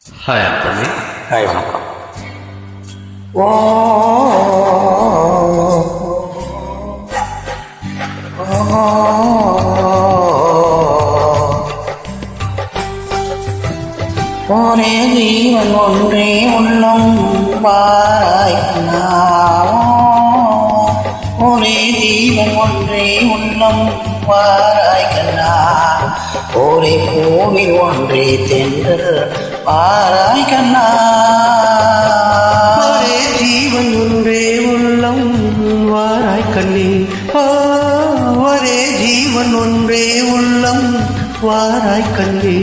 Hi தம்பி. Hi, வணக்கம். ஓ ஒரே ஜீவன் ஒன்றே உள்ளம் வாராய்க்கண்ணா, ஒரே ஜீவன் ஒன்றே உள்ளம் வாராய்க்கண்ணா, ஒரே பூவில் ஒன்றே தென்றல் வாராய்க்கண்ணா, ஒரே ஜீவன் ஒன்றே உள்ளம் வாராய் கண்ணே, ஒரே ஜீவன் ஒன்றே உள்ளம் வாராய் கண்ணே,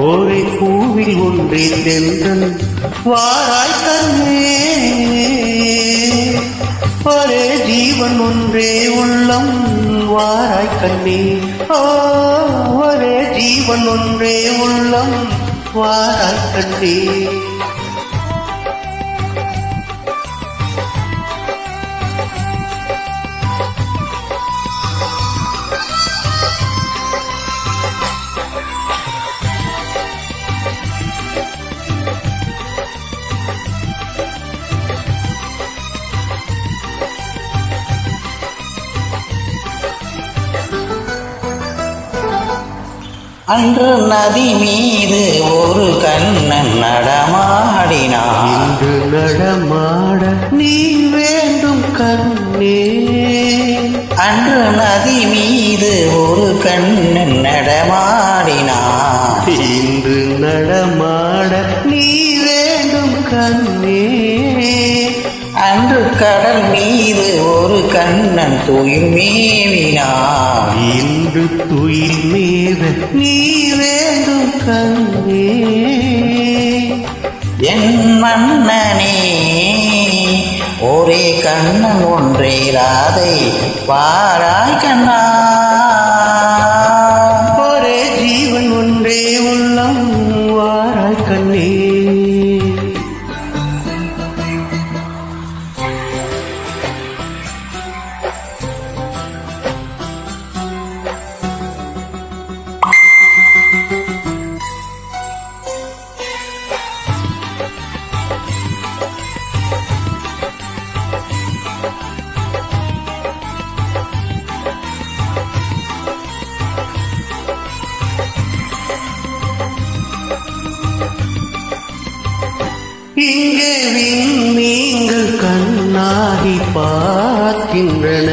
ஒரே பூவில் ஒன்றே தென்றல் வாராய் கண்ணே, ஒரே ஜீவன் ஒன்றே உள்ளம் வாராய் கண்ணே, ஒரே ஜீவன் ஒன்றே உள்ளம் வாராய் கண்ணே. அன்று நதி மீது ஒரு கண்ணன் நடமாடினான், இன்று நடமாட நீ வேண்டும் கண்ணே, அன்று நதி மீது ஒரு கண்ணன் நடமாடினான், இன்று நடமாட நீ வேண்டும் கண்ணே, அன்று கடல் மீது ஒரு கண்ணன் துயில் மேவினான், இன்று துயில் மேவ நீ வேண்டும் கண்ணே, என் மன்னனே ஒரே கண்ணன் ஒன்றே ராதை வாராய் கண்ணா, ஒரே ஜீவன் ஒன்றே உள்ளம் வாராய் கண்ணே. இங்கே நீங்கள் கண்ணாடி பார்க்கின்றன,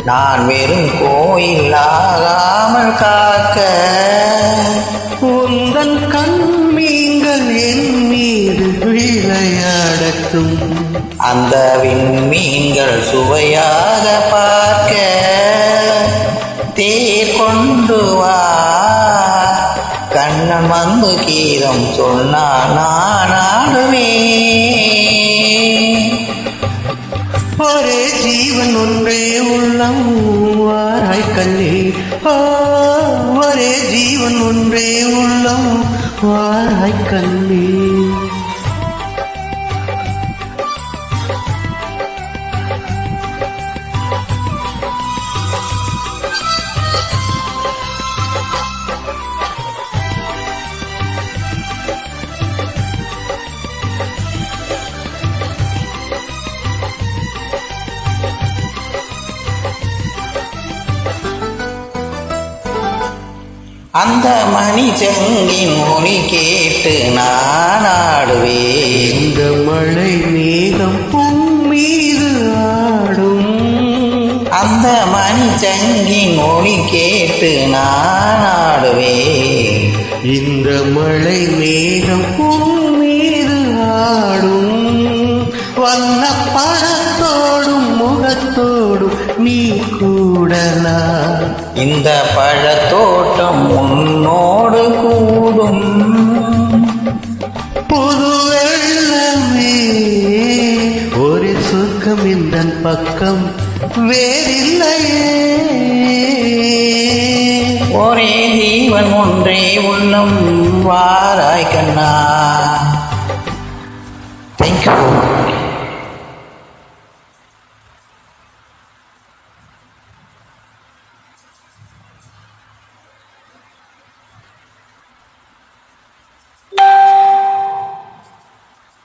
நான் வெறும் கோயில் ஆகாமல் காக்க, உந்தன் கண்மீன்கள் என் மீது விளையாடட்டும், அந்த விண்மீன்கள் சுவையாக பார்க்க, தேர் கொண்டு வா கண்ணன் வந்து கீதம் சொன்னால் நான் ஆடுவேன், ஒரே ஜீவன் ஒன்றே உள்ளம் வாராய் கண்ணே, ஒரே ஜீவன் ஒன்றே உள்ளம் வாராய் கண்ணே. அந்த மணி செங்கின் ஒளி கேட்டு நான் ஆடுவேன், இந்த மழை மேகம் பொன் மீது ஆடும், அந்த மணி செங்கின் ஒளி கேட்டு நான் ஆடுவேன், இந்த மழை மேகம் பொன் மீது ஆடும், வண்ண பழத்தோடும் முகத்தோடும் நீ கூடலா, இந்த பழத்தோட்டம் உன்னோடு கூடும், புது வெள்ளமே ஒரு சுகம் இந்த பக்கம் வேறில்லையே, ஒரே ஜீவன் ஒன்றே உள்ளம் வாராய் கண்ணா. தேங்க்யூ.